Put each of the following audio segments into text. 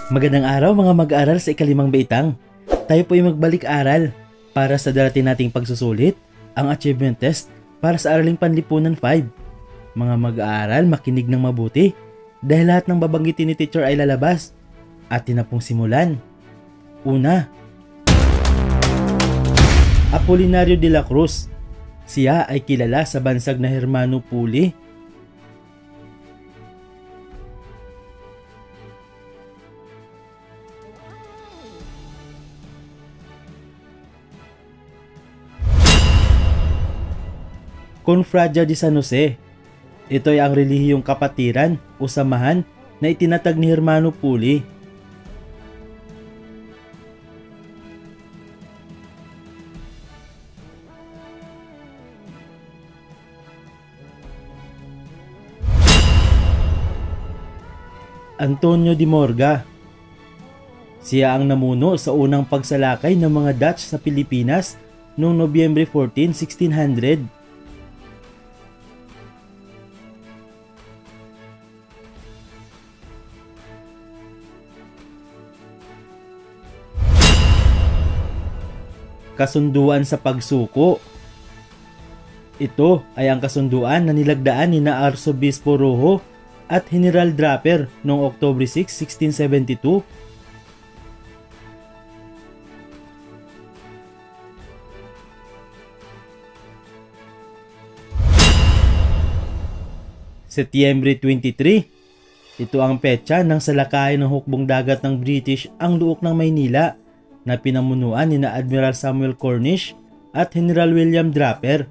Magandang araw mga mag-aaral sa ikalimang baitang. Tayo po ay magbalik-aral para sa darating nating pagsusulit, ang achievement test para sa Araling Panlipunan 5. Mga mag-aaral, makinig ng mabuti dahil lahat ng babanggitin ni teacher ay lalabas. Atin na pong simulan. Una, Apolinario de la Cruz. Siya ay kilala sa bansag na Hermano Puli. Confradía de San Jose. Ito ay ang relihiyong kapatiran o samahan na itinatag ni Hermano Puli. Antonio de Morga. Siya ang namuno sa unang pagsalakay ng mga Dutch sa Pilipinas noong Nobyembre 14, 1600. Kasunduan sa pagsuko. Ito ay ang kasunduan na nilagdaan ni na Arsobispo Rojo at General Draper noong October 6, 1672. Setyembre 23. Ito ang petsa ng salakayan ng hukbong dagat ng British ang luok ng Maynila na pinamunuan ni na Admiral Samuel Cornish at General William Draper.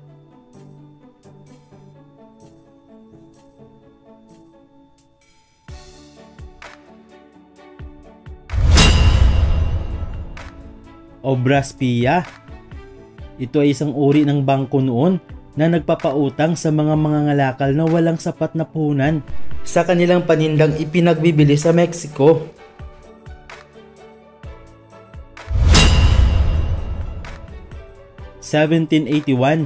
Obras Pia. Ito ay isang uri ng bangko noon na nagpapautang sa mga mangangalakal na walang sapat na puhunan sa kanilang panindang ipinagbibili sa Mexico. (1781).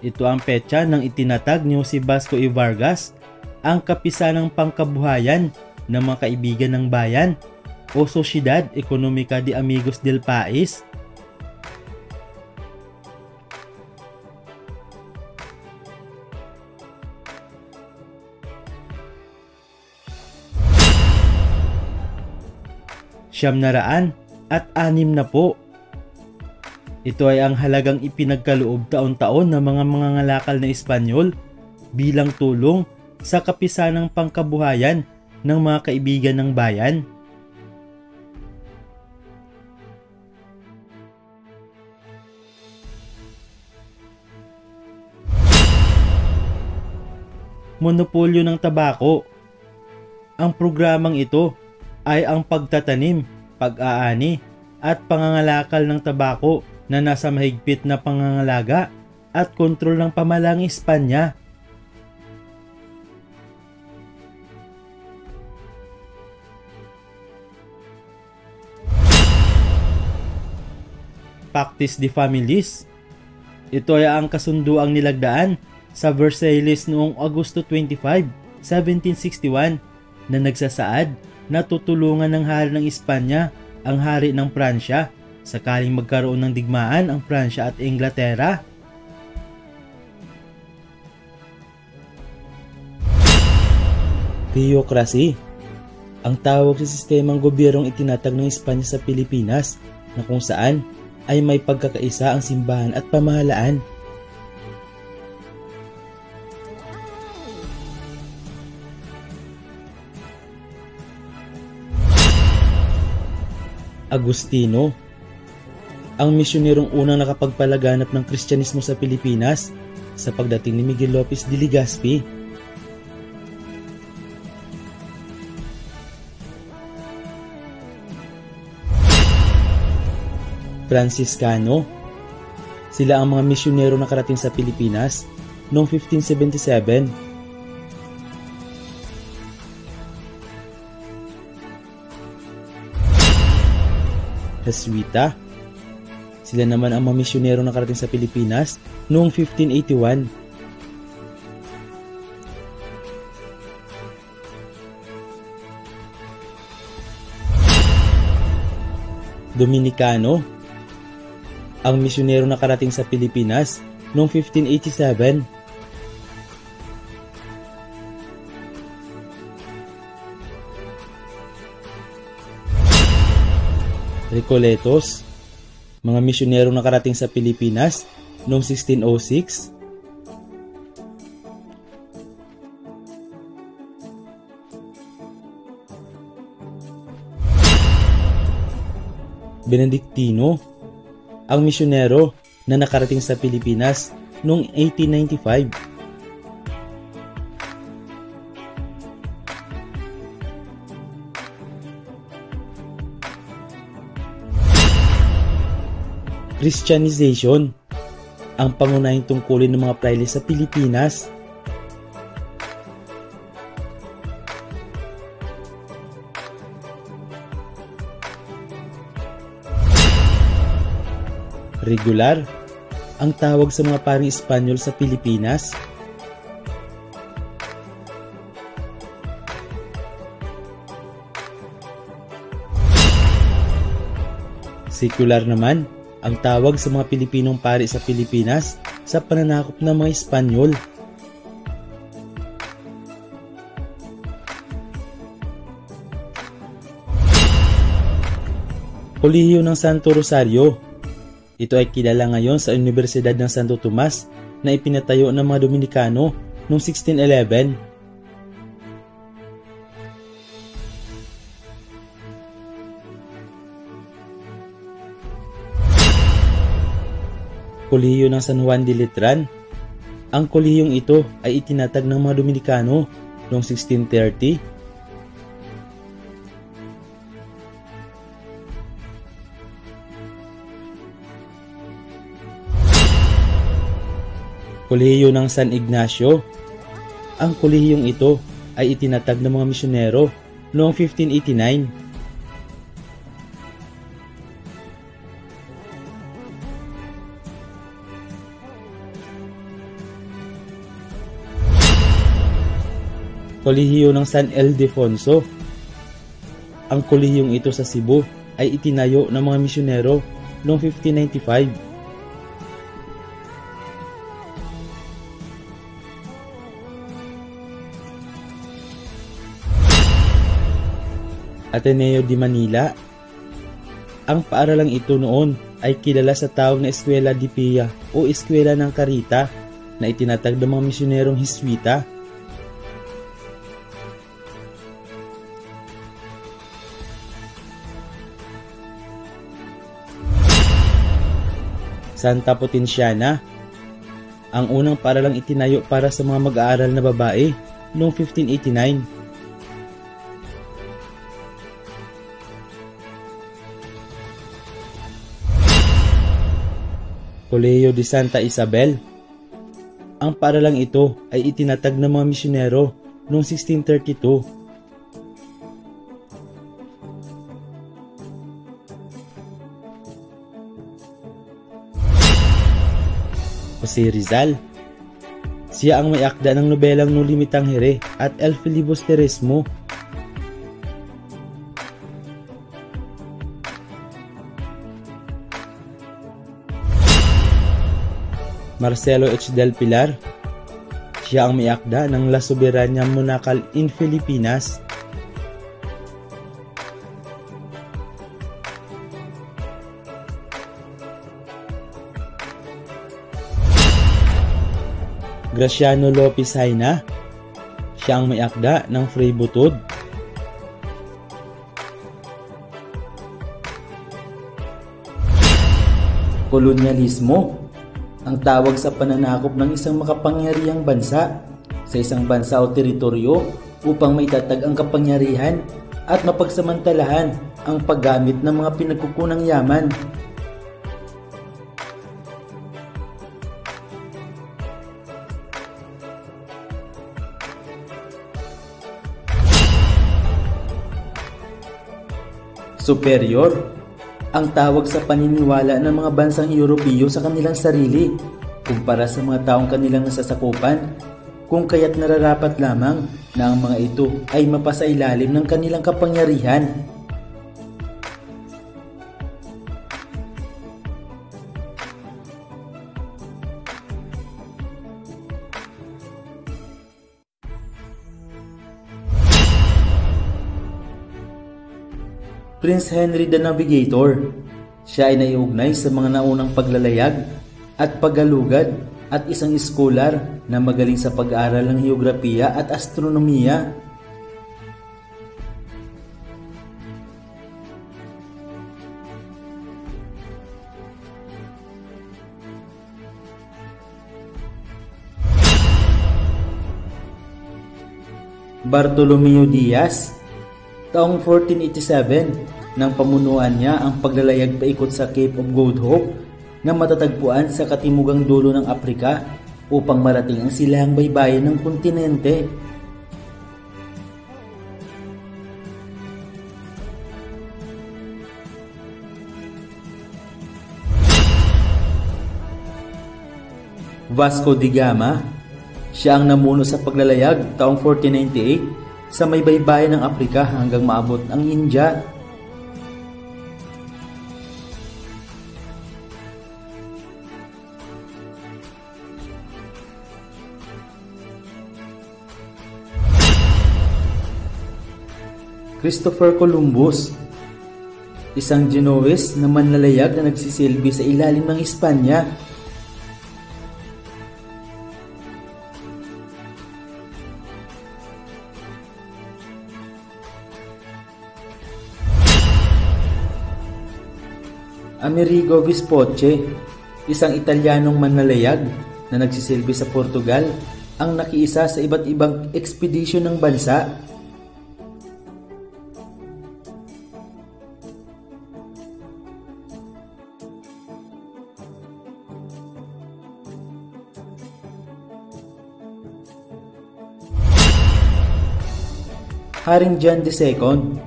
Ito ang petsa ng itinatag ni Jose Vasco y Vargas, ang kapisanang pangkabuhayan ng mga kaibigan ng bayan o Sociedad Económica de Amigos del País. (600 Ito ay ang halagang ipinagkaloob taon-taon ng mga mangangalakal na Espanyol bilang tulong sa kapisanang pangkabuhayan ng mga kaibigan ng bayan. Monopolyo ng tabako. Ang programang ito ay ang pagtatanim, pag-aani at pangangalakal ng tabako na nasa mahigpit na pangangalaga at kontrol ng pamahalang Espanya. Pactis de Families. Ito ay ang kasunduang nilagdaan sa Versailles noong Agosto 25, 1761 na nagsasaad na tutulungan ng hari ng Espanya ang hari ng Pransya sakaling magkaroon ng digmaan ang Pransya at Inglaterra. Theocracy. Ang tawag sa sistemang gobyernong itinatag ng Espanya sa Pilipinas na kung saan ay may pagkakaisa ang simbahan at pamahalaan. Agustino. Ang misyonerong unang nakapagpalaganap ng Kristyanismo sa Pilipinas sa pagdating ni Miguel Lopez de Legazpi. Franciscano. Sila ang mga misyonero na nakarating sa Pilipinas noong 1577. Jesuita. Sila naman ang mga misyonero na nakarating sa Pilipinas noong 1581. Dominicano. Ang misyonero nakarating sa Pilipinas noong 1587. Recoletos. Mga misyonero nakarating sa Pilipinas noong 1606. Benedictino. Ang misyonero na nakarating sa Pilipinas noong 1895. Christianization. Ang pangunahing tungkulin ng mga prayle sa Pilipinas. Regular. Ang tawag sa mga paring Espanyol sa Pilipinas. Secular naman. Ang tawag sa mga Pilipinong pari sa Pilipinas sa pananakop ng mga Espanyol. Kolehiyo ng Santo Rosario. Ito ay kilala ngayon sa Universidad ng Santo Tomas na ipinatayo ng mga Dominikano noong 1611. Kolehiyo ng San Juan de Letran. Ang kolehiyong ito ay itinatag ng mga Dominikano noong 1630. Kolehiyo ng San Ignacio. Ang kolehiyong ito ay itinatag ng mga misyonero noong 1589. Kolehiyo ng San Ildefonso. Ang kolehiyong ito sa Cebu ay itinayo ng mga misyonero noong 1595. Ateneo de Manila. Ang paaralang ito noon ay kilala sa tawag na Eskwela de Pia o Eskwela ng Karita na itinatag ng mga misyonerong Hiswita. Santa Potenciana. Ang unang paaralang itinayo para sa mga mag-aaral na babae noong 1589. Colegio de Santa Isabel. Ang paaralang ito ay itinatag ng mga misyonero noong 1632. Jose Rizal. Siya ang may akda ng nobelang No Limitang Here at El Filibusterismo. Marcelo H. del Pilar. Siya ang may akda ng La Soberania Monacal in Filipinas. Graciano Lopez Haina. Siya ang may akda ng Fray Butod. Kolonyalismo. Ang tawag sa pananakop ng isang makapangyarihang bansa sa isang bansa o teritoryo upang maitatag ang kapangyarihan at mapagsamantalahan ang paggamit ng mga pinagkukunang yaman. Superior. Ang tawag sa paniniwala ng mga bansang Europeo sa kanilang sarili kumpara sa mga taong kanilang nasasakupan, kung kaya't nararapat lamang na ang mga ito ay mapasailalim ng kanilang kapangyarihan. Prince Henry the Navigator. Siya ay naiugnay sa mga naunang paglalayag at paggalugad at isang scholar na magaling sa pag-aaral ng heograpiya at astronomiya. Bartolomeo Diaz. Taong 1487, nang pamunuan niya ang paglalayag paikot sa Cape of Good Hope na matatagpuan sa katimugang dulo ng Aprika upang marating ang silangang baybayin ng kontinente. Vasco da Gama. Siya ang namuno sa paglalayag taong 1498 sa may baybayin ng Aprika hanggang maabot ang India. Christopher Columbus. Isang Genoese na manlalayag na nagsisilbi sa ilalim ng Espanya. Amerigo Vespucci, isang Italianong manlalayag na nagsisilbi sa Portugal, ang nakiisa sa iba't ibang ekspedisyon ng bansa. Haring John II,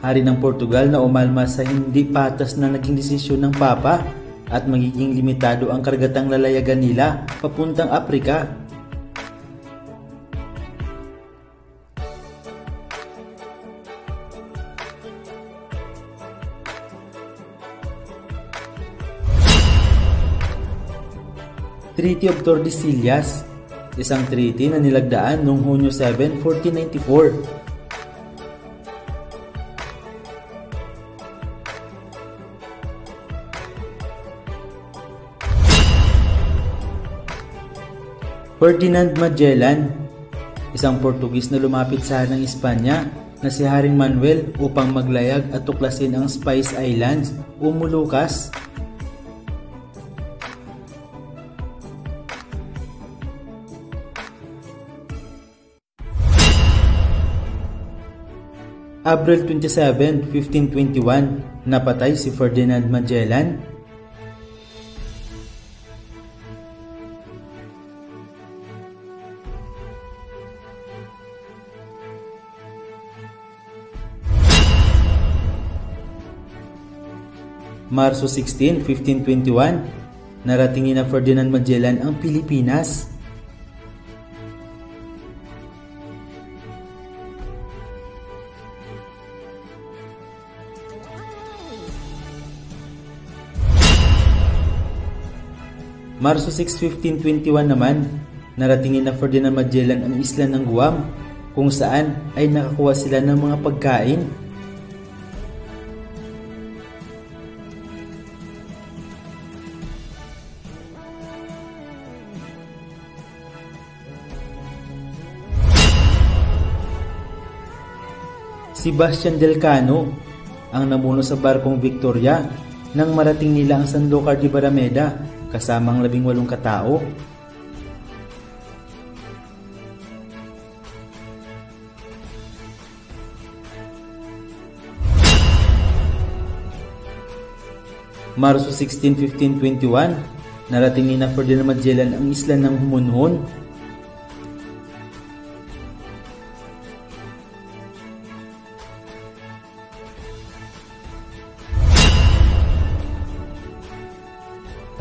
hari ng Portugal na umalma sa hindi patas na naging desisyon ng Papa at magiging limitado ang kargatang lalayagan nila papuntang Aprika. Treaty of Tordesillas, isang treaty na nilagdaan noong Hunyo 7, 1494. Ferdinand Magellan, isang Portugis na lumapit sa ng Espanya na si Haring Manuel upang maglayag at tuklasin ang Spice Islands o Moluccas. April 27, 1521, napatay si Ferdinand Magellan. Marso 16, 1521, narating ni Ferdinand Magellan ang Pilipinas. Marso 6, 1521 naman, narating ni Ferdinand Magellan ang isla ng Guam, kung saan ay nakakuha sila ng mga pagkain. Sebastian Delcano, ang namuno sa barkong Victoria nang marating nila ang Sanlúcar de Barrameda kasama ang 18 katao. Marso 16, 1521, narating ni Ferdinand Magellan ang isla ng Humonhon.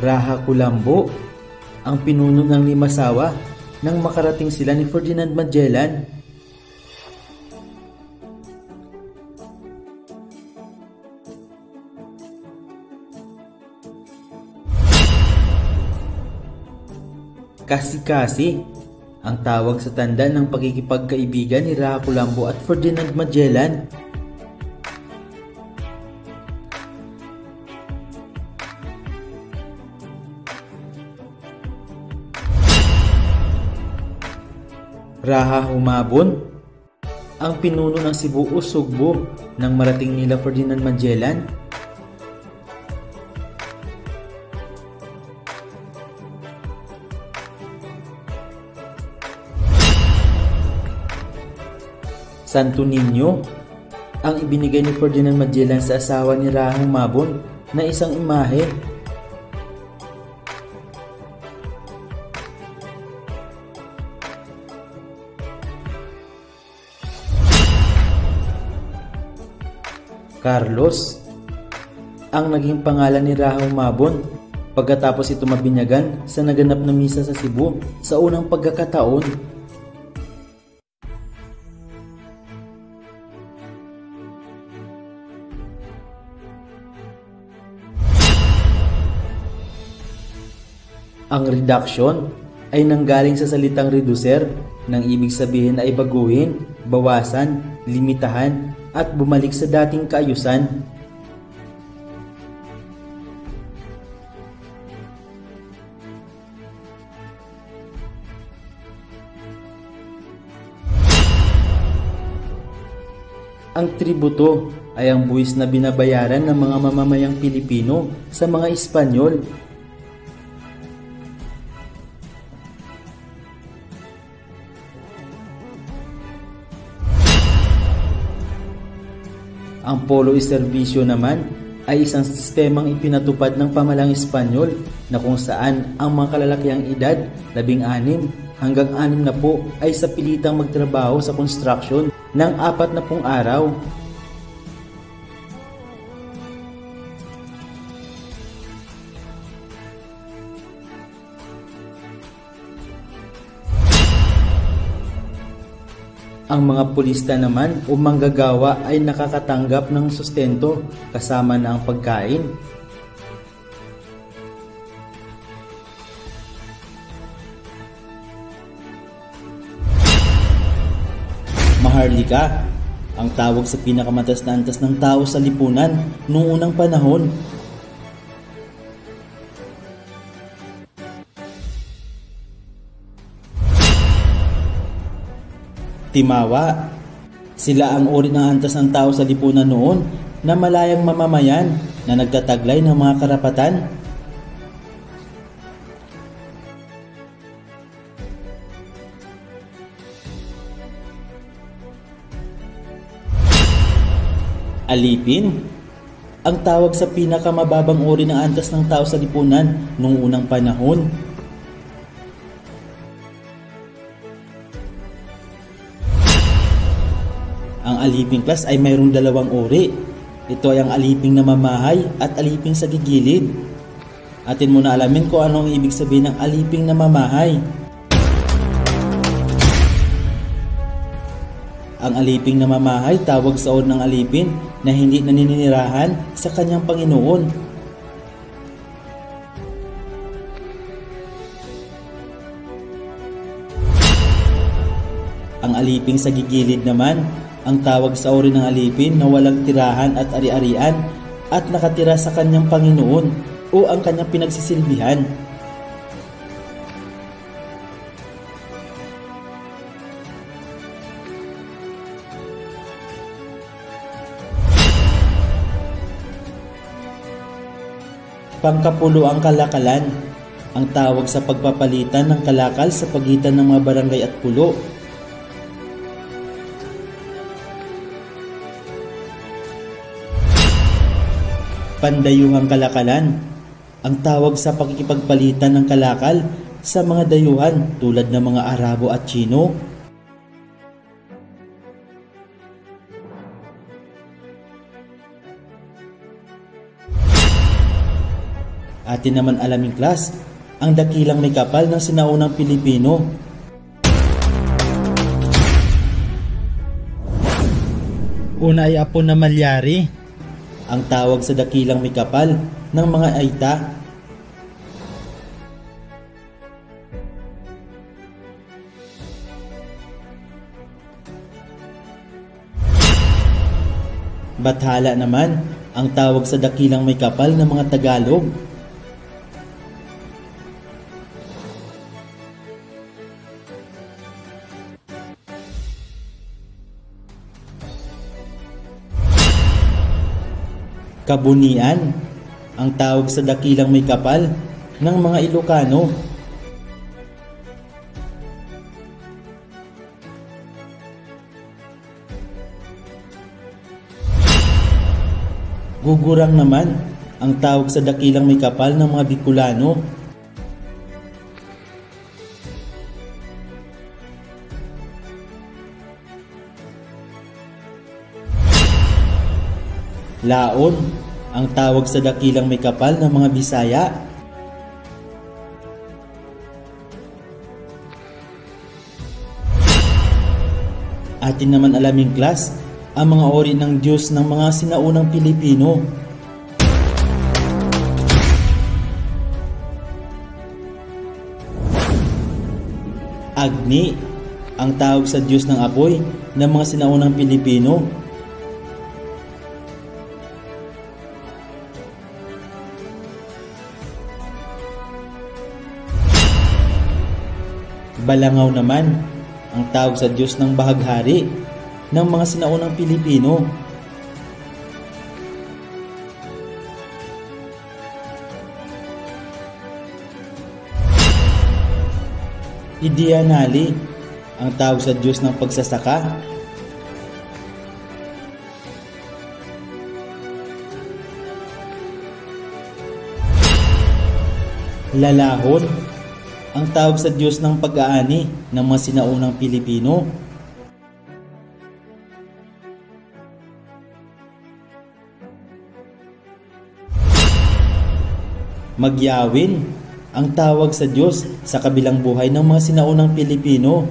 Raha Colombo, ang pinuno ng Limasawa nang makarating sila ni Ferdinand Magellan. Kasi-kasi, ang tawag sa tanda ng pagkikipagkaibigan ni Raha Colombo at Ferdinand Magellan. Raha Humabon, ang pinuno ng Cebu o Sugbo nang marating nila Ferdinand Magellan. Santo Niño, ang ibinigay ni Ferdinand Magellan sa asawa ni Raha Humabon na isang imahe. Carlos, ang naging pangalan ni Raha Humabon pagkatapos ito mabinyagan sa naganap na misa sa Cebu sa unang pagkakataon. Ang reduction ay nanggaling sa salitang reducer, nang ibig sabihin ay baguhin, bawasan, limitahan, at bumalik sa dating kaayusan. Ang tributo ay ang buwis na binabayaran ng mga mamamayang Pilipino sa mga Espanyol. Ang polo serbisyo naman ay isang sistemang ipinatupad ng pamalang Espanyol na kung saan ang mga kalalakiang edad 16 hanggang 60 ay sa pilitang magtrabaho sa construction ng 40 araw. Ang mga pulista naman o manggagawa ay nakakatanggap ng sustento kasama na ang pagkain. Maharlika, ang tawag sa pinakamatas na antas ng tao sa lipunan noong unang panahon. Timawa, sila ang uri ng antas ng tao sa lipunan noon na malayang mamamayan na nagtataglay ng mga karapatan. Alipin, ang tawag sa pinakamababang uri ng antas ng tao sa lipunan noong unang panahon. Ang aliping class ay mayroong dalawang uri. Ito ay ang aliping na mamahay at aliping sa gigilid. Atin muna alamin kung ano ang ibig sabihin ng aliping na mamahay. Ang aliping na mamahay tawag sa uri ng alipin na hindi naninirahan sa kanyang Panginoon. Ang aliping sa gigilid naman ang tawag sa uri ng alipin na walang tirahan at ari-arian at nakatira sa kanyang Panginoon o ang kanyang pinagsisilbihan. Pangkapulo ang kalakalan, ang tawag sa pagpapalitan ng kalakal sa pagitan ng mga barangay at pulo. Pandayuhang kalakalan, ang tawag sa pakikipagpalitan ng kalakal sa mga dayuhan tulad ng mga Arabo at Chino. Atin naman alaming class, ang dakilang may kapal ng sinaunang Pilipino. Una ay Apo na Malyari, ang tawag sa dakilang may kapal ng mga Aita. Bathala naman, ang tawag sa dakilang may kapal ng mga Tagalog. Kabunian, ang tawag sa dakilang may kapal ng mga Ilocano. Gugurang naman, ang tawag sa dakilang may kapal ng mga Bicolano. Laon, ang tawag sa dakilang may kapal ng mga Bisaya. Atin naman alaming class, ang mga ori ng Diyos ng mga sinaunang Pilipino. Agni, ang tawag sa Diyos ng apoy ng mga sinaunang Pilipino. Balangaw naman, ang tawag sa Diyos ng bahaghari ng mga sinaunang Pilipino. Idianali, ang tawag sa Diyos ng pagsasaka. Lalahon, ang tawag sa Diyos ng pag-aani ng mga sinaunang Pilipino. Magyawin, ang tawag sa Diyos sa kabilang buhay ng mga sinaunang Pilipino.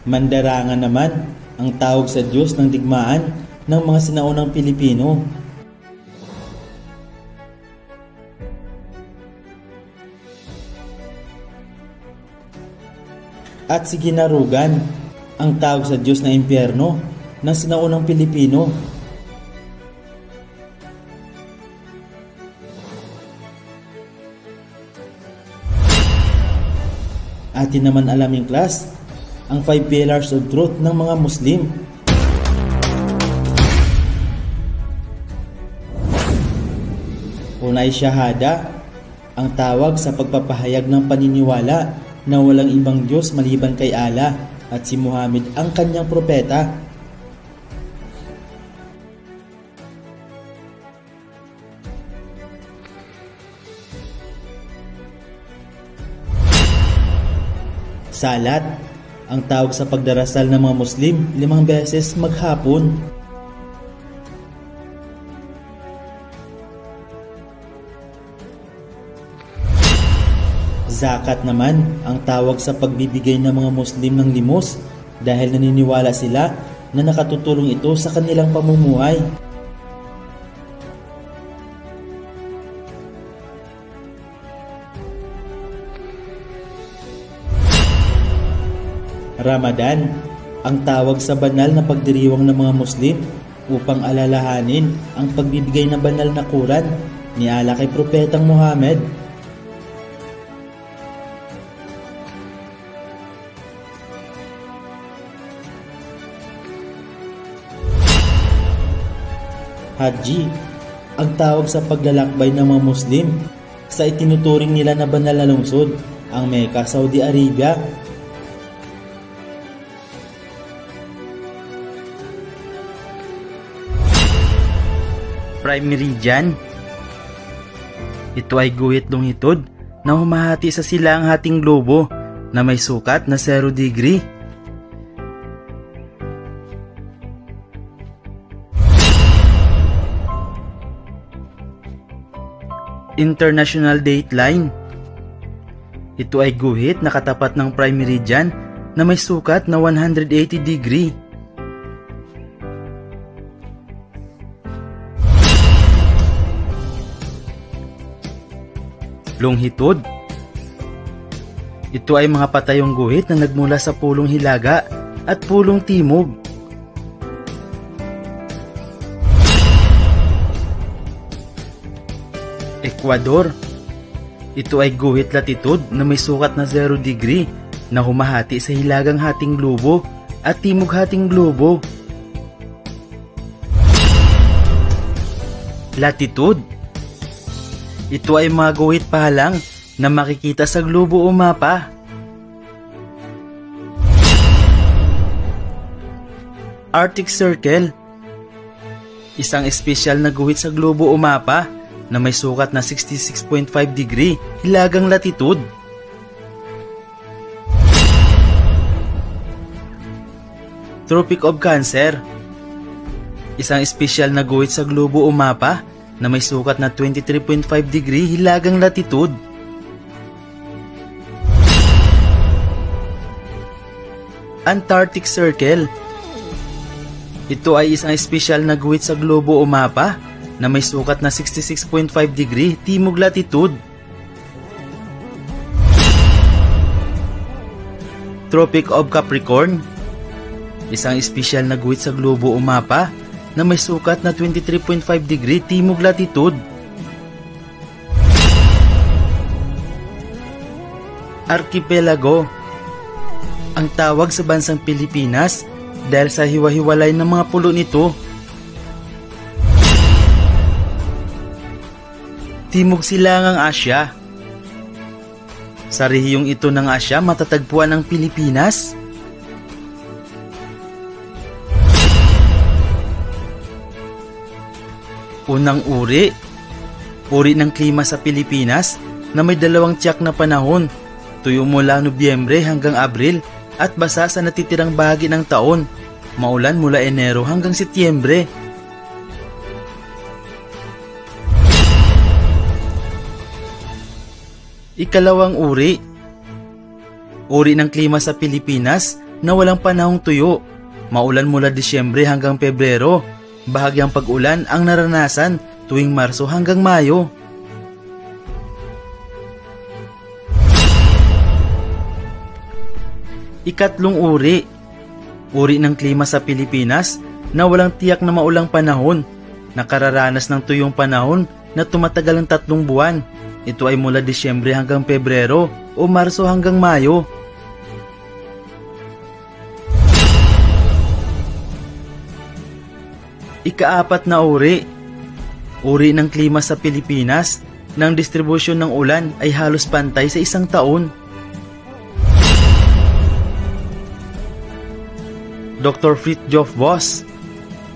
Mandarangan naman, ang tawag sa Diyos ng digmaan ng mga sinaunang Pilipino. At si Ginarugan, ang tawag sa Diyos na impyerno ng sinaunang Pilipino. Atin naman alaming class, ang 5 pillars of truth ng mga Muslim. Una ay Shahada, ang tawag sa pagpapahayag ng paniniwala na walang ibang Diyos maliban kay Allah at si Muhammad ang kanyang propeta. Salat, ang tawag sa pagdarasal ng mga Muslim 5 beses maghapon. Zakat naman, ang tawag sa pagbibigay ng mga Muslim ng limos dahil naniniwala sila na nakatutulong ito sa kanilang pamumuhay. Ramadan, ang tawag sa banal na pagdiriwang ng mga Muslim upang alalahanin ang pagbibigay ng banal na Quran ni Allah kay Propetang Muhammad. Haji, ang tawag sa paglalakbay ng mga Muslim sa itinuturing nila na banal na lungsod, ang Mecca, Saudi Arabia. Prime Meridian, ito ay guhit longitud na humahati sa silang hating globo na may sukat na 0 degree. International Dateline, ito ay guhit na katapat ng Prime Meridian na may sukat na 180 degree. Longitude, ito ay mga patayong guhit na nagmula sa pulong Hilaga at pulong Timog. Ecuador, ito ay guhit latitude na may sukat na 0 degree na humahati sa hilagang hating globo at timog hating globo. Latitude. Ito ay mga guhit pahalang na makikita sa globo o mapa. Arctic Circle. Isang espesyal na guhit sa globo o mapa na may sukat na 66.5 degree hilagang latitude. Tropic of Cancer. Isang espesyal na guhit sa globo o mapa na may sukat na 23.5 degree hilagang latitude. Antarctic Circle. Ito ay isang espesyal na guhit sa globo o mapa na may sukat na 66.5 degree timog latitude. Tropic of Capricorn. Isang espesyal na guhit sa globo o mapa na may sukat na 23.5 degree timog latitude. Archipelago. Ang tawag sa bansang Pilipinas dahil sa hiwa-hiwalay ng mga pulo nito. Timog Silangang Asya. Sa rehiyong ito ng Asya matatagpuan ang Pilipinas. Unang uri. Uri ng klima sa Pilipinas na may dalawang tiyak na panahon. Tuyo mula Nobyembre hanggang Abril at basa sa natitirang bahagi ng taon. Maulan mula Enero hanggang Setyembre. Ikalawang uri. Uri ng klima sa Pilipinas na walang panahong tuyo. Maulan mula Disyembre hanggang Pebrero. Bahagyang pag-ulan ang naranasan tuwing Marso hanggang Mayo. Ikatlong uri. Uri ng klima sa Pilipinas na walang tiyak na maulang panahon. Nakararanas ng tuyong panahon na tumatagal ng 3 buwan. Ito ay mula Disyembre hanggang Pebrero o Marso hanggang Mayo. Ikaapat na uri. Uri ng klima sa Pilipinas na ang distribusyon ng ulan ay halos pantay sa isang taon. Dr. Fridtjof Voss,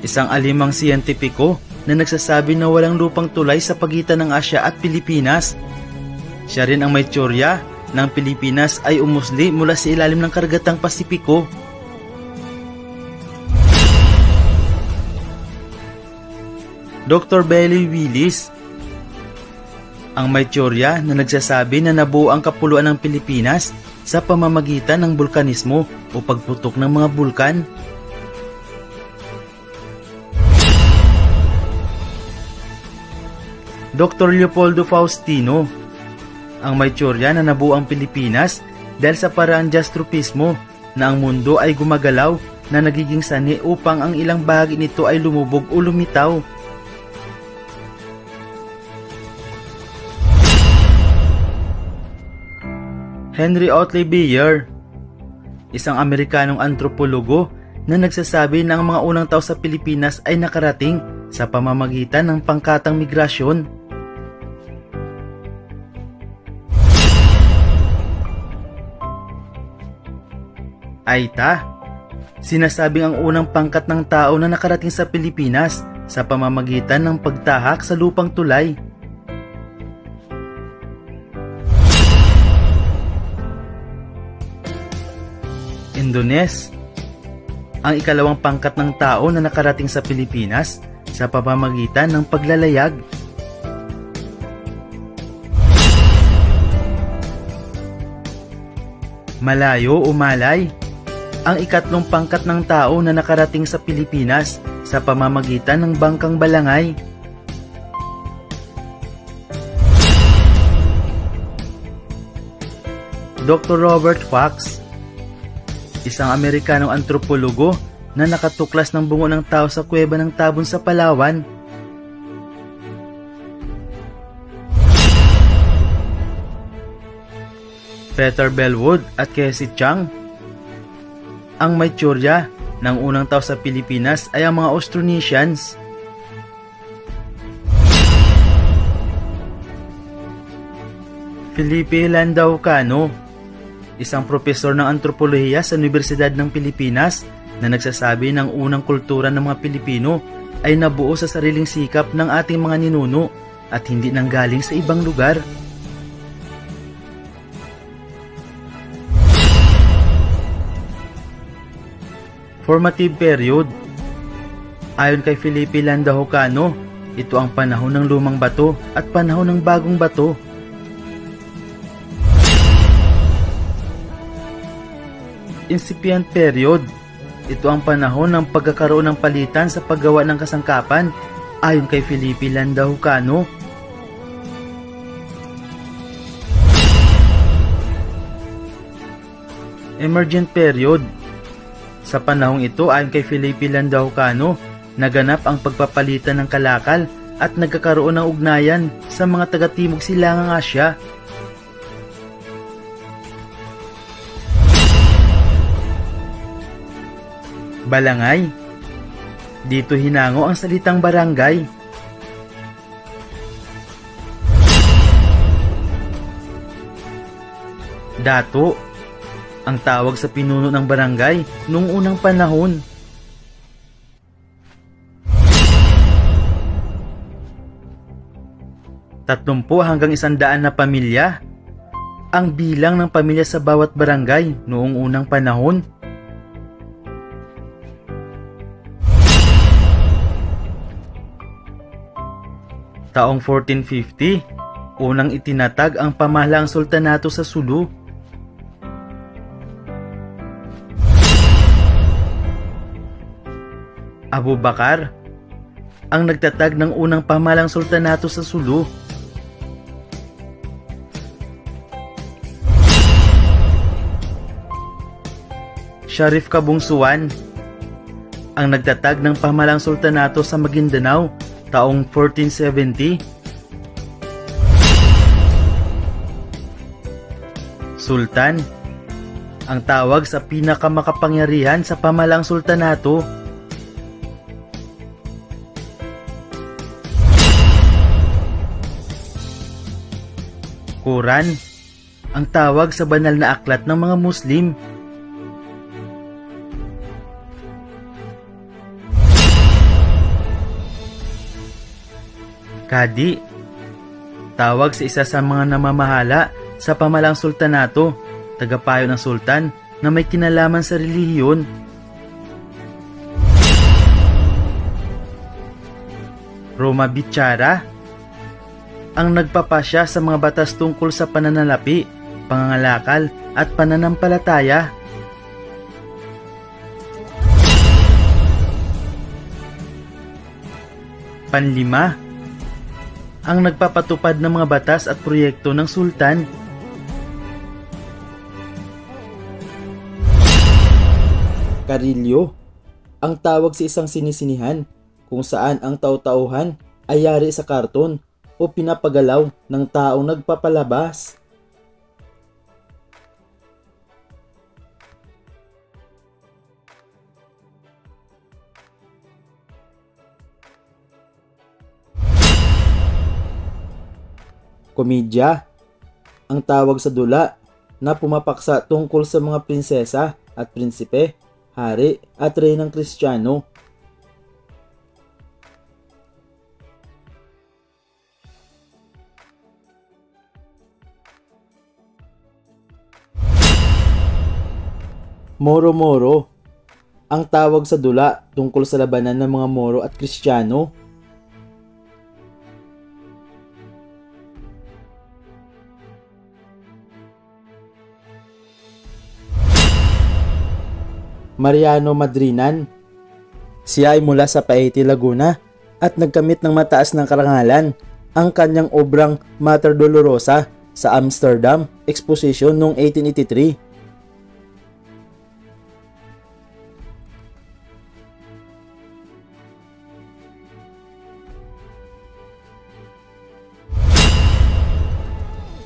isang alimang siyentipiko na nagsasabi na walang lupang tulay sa pagitan ng Asya at Pilipinas. Siya rin ang may teorya ng Pilipinas ay umusli mula sa ilalim ng karagatang Pasipiko. Dr. Bailey Willis, ang may teorya na nagsasabi na nabuo ang kapuluan ng Pilipinas sa pamamagitan ng bulkanismo o pagputok ng mga bulkan. Dr. Leopoldo Faustino, ang may teorya na nabuo ang Pilipinas dahil sa paraan geostropismo na ang mundo ay gumagalaw na nagiging sani upang ang ilang bahagi nito ay lumubog o lumitaw. Henry Otley Beyer, isang Amerikanong antropologo na nagsasabi na ang mga unang tao sa Pilipinas ay nakarating sa pamamagitan ng pangkatang migrasyon. Aita, sinasabing ang unang pangkat ng tao na nakarating sa Pilipinas sa pamamagitan ng pagtahak sa lupang tulay. Indones, ang ikalawang pangkat ng tao na nakarating sa Pilipinas sa pamamagitan ng paglalayag. Malayo o Malay, ang ikatlong pangkat ng tao na nakarating sa Pilipinas sa pamamagitan ng bangkang balangay. Dr. Robert Fox, isang Amerikanong antropologo na nakatuklas ng bungo ng tao sa kuweba ng Tabon sa Palawan. Peter Bellwood at Casey Chang. Ang may tsorya ng unang tao sa Pilipinas ay ang mga Austronesians. Felipe Landao Cano, isang propesor ng antropolohiya sa Universidad ng Pilipinas na nagsasabi ng unang kultura ng mga Pilipino ay nabuo sa sariling sikap ng ating mga ninuno at hindi nanggaling sa ibang lugar. Formative period. Ayon kay Felipe Landao Cano, ito ang panahon ng lumang bato at panahon ng bagong bato. Incipient period. Ito ang panahon ng pagkakaroon ng palitan sa paggawa ng kasangkapan, ayon kay Felipe Landao Cano. Emergent period. Sa panahong ito, ayon kay Felipe Landao Cano, naganap ang pagpapalitan ng kalakal at nagkakaroon ng ugnayan sa mga taga-timog silangang Asya. Balangay. Dito hinango ang salitang barangay. Dato. Ang tawag sa pinuno ng barangay noong unang panahon. Tatlumpu hanggang 100 na pamilya. Ang bilang ng pamilya sa bawat barangay noong unang panahon. Taong 1450, unang itinatag ang pamahalaang sultanato sa Sulu. Abu Bakar, ang nagtatag ng unang pamahalang sultanato sa Sulu. Sharif Kabungsuan, ang nagtatag ng pamahalang sultanato sa Maguindanao taong 1470. Sultan, ang tawag sa pinakamakapangyarihan sa pamahalang sultanato. Quran, ang tawag sa banal na aklat ng mga Muslim. Kadi, tawag sa isa sa mga namamahala sa pamahalang sultanato, tagapayo ng sultan na may kinalaman sa relihiyon. Roma Bichara, ang nagpapasya sa mga batas tungkol sa pananalapi, pangangalakal at pananampalataya. Panlima, ang nagpapatupad ng mga batas at proyekto ng sultan. Karilyo, ang tawag sa isang sinisinihan kung saan ang taw-tauhan ay yari sa karton o pinapagalaw ng taong nagpapalabas. Komedya, ang tawag sa dula na pumapaksa tungkol sa mga prinsesa at prinsipe, hari at reynang Kristiyano. Moro-moro, ang tawag sa dula tungkol sa labanan ng mga Moro at Kristiyano. Mariano Madrinan, siya ay mula sa Paete, Laguna at nagkamit ng mataas ng karangalan. Ang kanyang obrang Mater Dolorosa sa Amsterdam Exposition noong 1883.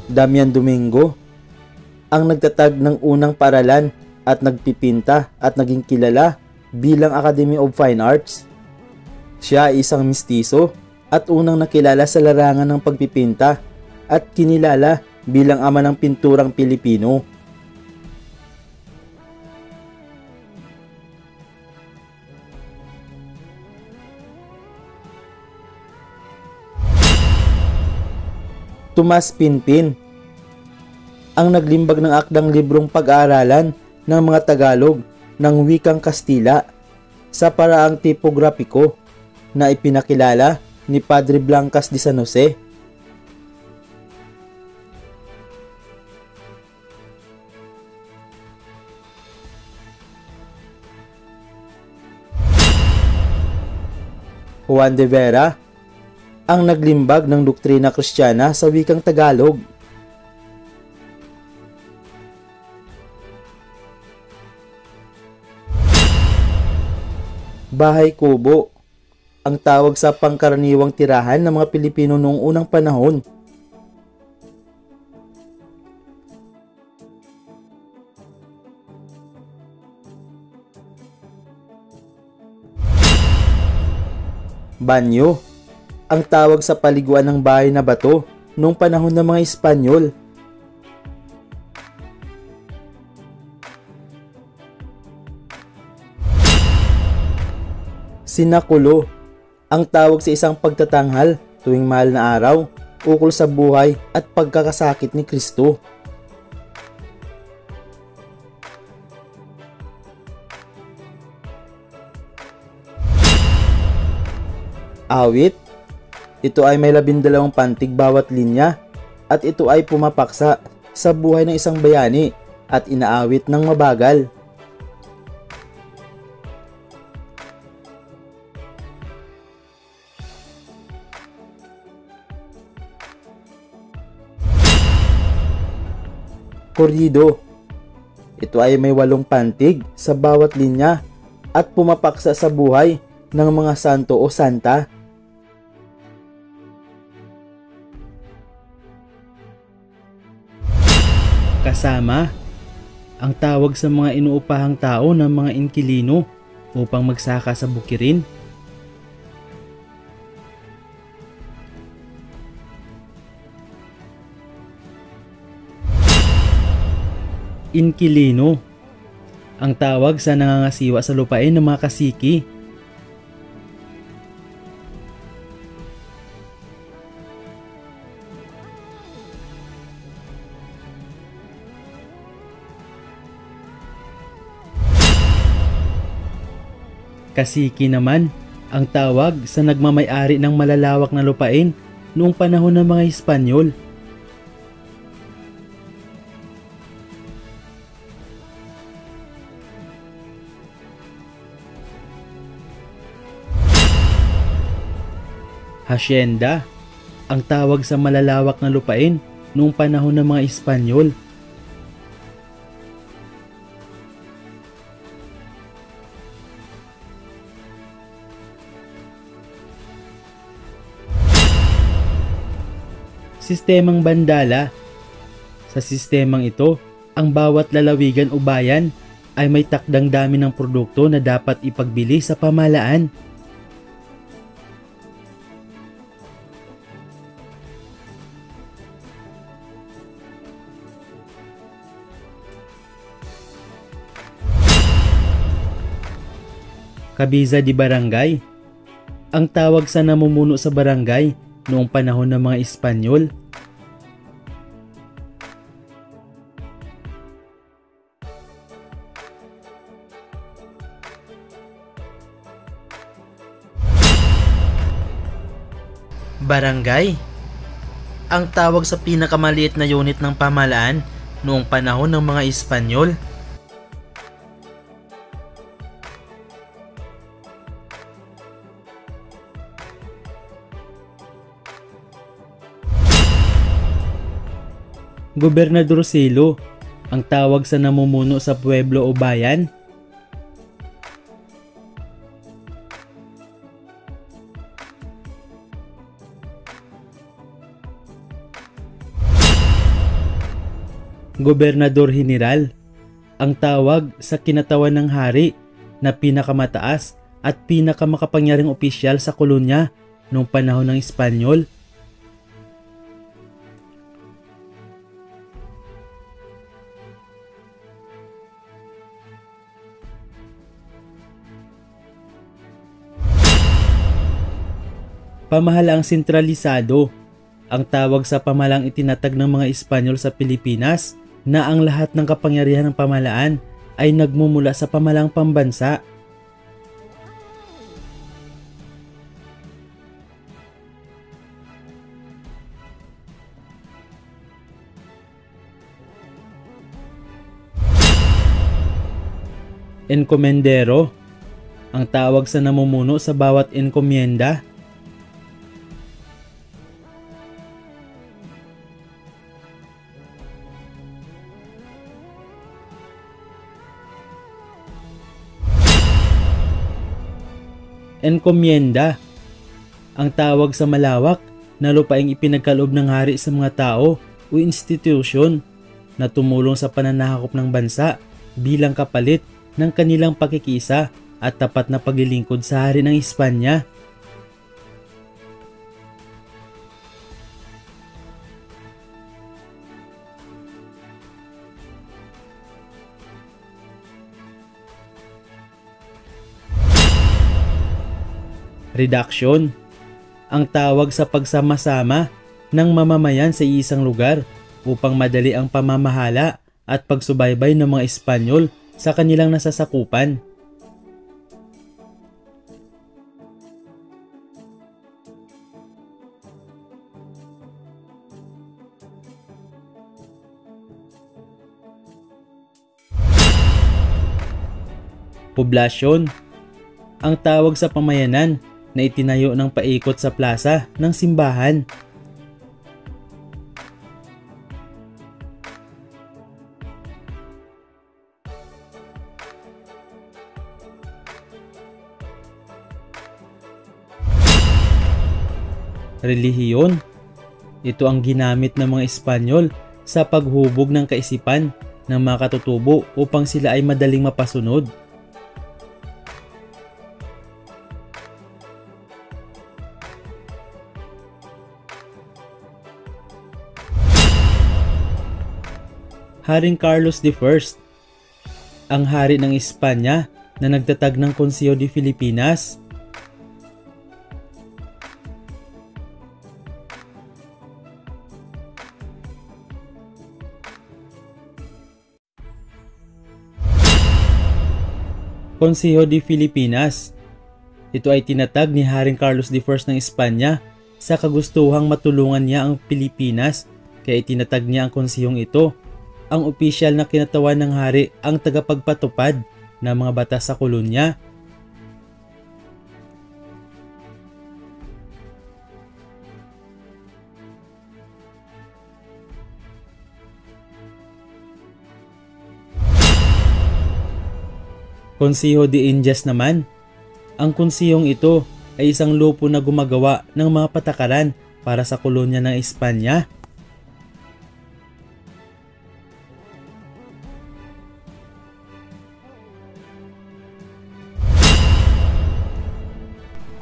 Damian Domingo, ang nagtatag ng unang paaralan at nagpipinta at naging kilala bilang Academy of Fine Arts. Siya ay isang mistiso at unang nakilala sa larangan ng pagpipinta at kinilala bilang ama ng pinturang Pilipino. Tomas Pinpin, ang naglimbag ng akdang librong pag-aaralan ng mga Tagalog ng wikang Kastila sa paraang tipograpiko na ipinakilala ni Padre Blancas de San Jose. Juan de Vera, ang naglimbag ng doktrina Kristiyana sa wikang Tagalog. Bahay Kubo, ang tawag sa pangkaraniwang tirahan ng mga Pilipino noong unang panahon. Banyo, ang tawag sa paliguan ng bahay na bato noong panahon ng mga Espanyol. Sinakulo, ang tawag sa isang pagtatanghal tuwing mahal na araw ukol sa buhay at pagkakasakit ni Kristo. Awit, ito ay may 12 pantig bawat linya at ito ay pumapaksa sa buhay ng isang bayani at inaawit ng mabagal. Korrido, ito ay may 8 pantig sa bawat linya at pumapaksa sa buhay ng mga santo o santa. Kasama, ang tawag sa mga inuupahang tao ng mga inkilino upang magsaka sa bukirin. Inkilino, ang tawag sa nangangasiwa sa lupain ng mga kasiki. Kasiki naman, ang tawag sa nagmamay-ari ng malalawak na lupain noong panahon ng mga Espanyol. Hacienda, ang tawag sa malalawak na lupain noong panahon ng mga Espanyol. Sistemang bandala. Sa sistemang ito, ang bawat lalawigan o bayan ay may takdang dami ng produkto na dapat ipagbili sa pamahalaan. Cabeza de Barangay, ang tawag sa namumuno sa barangay noong panahon ng mga Espanyol. Barangay, ang tawag sa pinakamaliit na unit ng pamahalaan noong panahon ng mga Espanyol. Gobernadorcillo, ang tawag sa namumuno sa pueblo o bayan. Gobernador General, ang tawag sa kinatawan ng hari na pinakamataas at pinakamakapangyarihang opisyal sa kolonya noong panahon ng Espanyol. Pamahalaang sentralisado, ang tawag sa pamahalaang itinatag ng mga Espanyol sa Pilipinas na ang lahat ng kapangyarihan ng pamahalaan ay nagmumula sa pamahalaang pambansa. Encomendero, ang tawag sa namumuno sa bawat enkomienda. Enkomienda, ang tawag sa malawak na lupaing ipinagkaloob ng hari sa mga tao o institusyon na tumulong sa pananahakop ng bansa bilang kapalit ng kanilang pakikisa at tapat na paglilingkod sa hari ng Espanya. Reduction, ang tawag sa pagsama-sama ng mamamayan sa isang lugar upang madali ang pamamahala at pagsubaybay ng mga Espanyol sa kanilang nasasakupan. Poblasyon, ang tawag sa pamayanan na itinayo ng paikot sa plaza ng simbahan. Relihiyon, ito ang ginamit ng mga Espanyol sa paghubog ng kaisipan ng mga katutubo upang sila ay madaling mapasunod. Haring Carlos I, ang hari ng Espanya na nagtatag ng Consejo de Filipinas. Consejo de Filipinas, ito ay tinatag ni Haring Carlos I ng Espanya sa kagustuhang matulungan niya ang Pilipinas, kaya itinatag niya ang konsehong ito. Ang opisyal na kinatawan ng hari ang tagapagpatupad ng mga batas sa kolonya. Consejo de Indias naman, ang konsehong ito ay isang lupo na gumagawa ng mga patakaran para sa kolonya ng Espanya.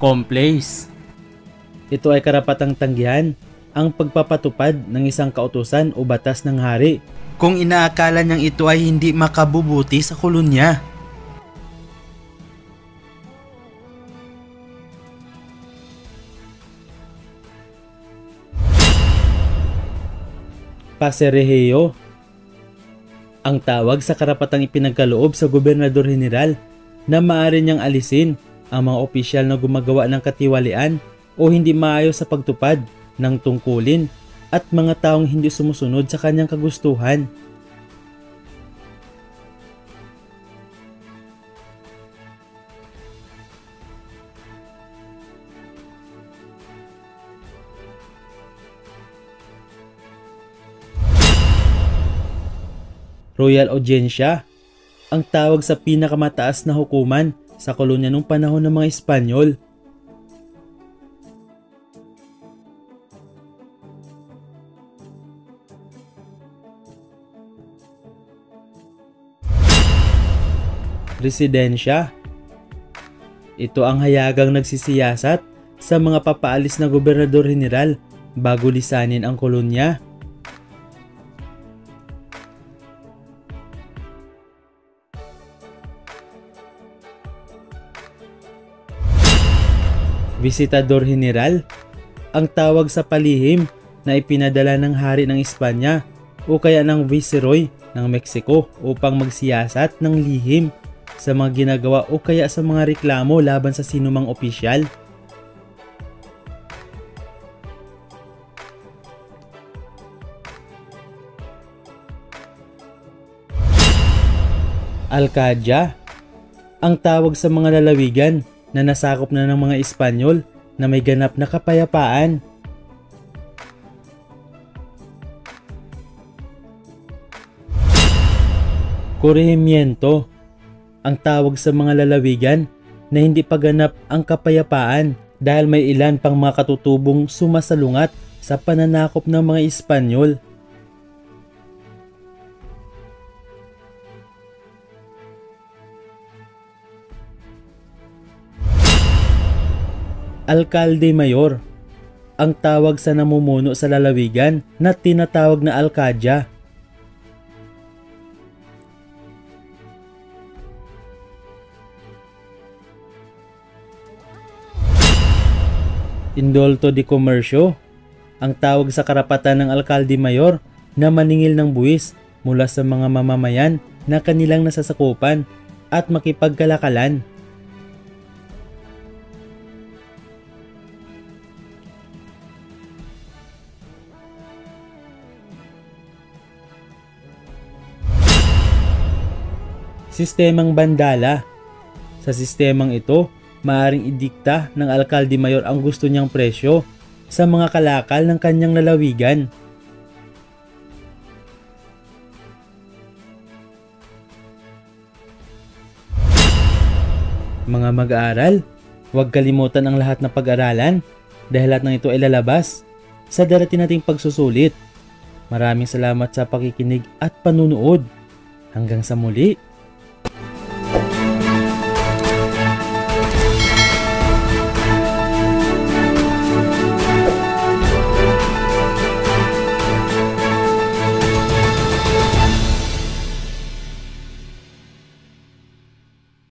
Complaints, ito ay karapatang tanggihan ang pagpapatupad ng isang kautusan o batas ng hari kung inaakala niyang ito ay hindi makabubuti sa kolonya. Pasereheyo, ang tawag sa karapatang ipinagkaloob sa Gobernador General na maaari niyang alisin ang mga opisyal na gumagawa ng katiwalian o hindi maayos sa pagtupad ng tungkulin at mga taong hindi sumusunod sa kanyang kagustuhan. Royal Audiencia, ang tawag sa pinakamataas na hukuman sa kolonya nung panahon ng mga Espanyol. residensya. Ito ang hayagang nagsisiyasat sa mga papaalis na gobernador general bago lisanin ang kolonya. Visitador General, ang tawag sa palihim na ipinadala ng hari ng Espanya o kaya ng Viceroy ng Mexico upang magsiyasat ng lihim sa mga ginagawa o kaya sa mga reklamo laban sa sinumang opisyal. Alcadya, ang tawag sa mga lalawigan na nasakop na ng mga Espanyol na may ganap na kapayapaan. Corregimiento, ang tawag sa mga lalawigan na hindi pa ganap ang kapayapaan dahil may ilan pang mga katutubong sumasalungat sa pananakop ng mga Espanyol. Alkalde Mayor, ang tawag sa namumuno sa lalawigan na tinatawag na alkadya. Indulto de Comercio, ang tawag sa karapatan ng alkalde mayor na maningil ng buwis mula sa mga mamamayan na kanilang nasasakupan at makipagkalakalan. Sistemang bandala. Sa sistemang ito, maaaring idikta ng alkalde mayor ang gusto niyang presyo sa mga kalakal ng kanyang lalawigan. Mga mag-aaral, huwag kalimutan ang lahat ng pag-aralan dahil lahat ng ito ay lalabas sa darating nating pagsusulit. Maraming salamat sa pakikinig at panunood. Hanggang sa muli.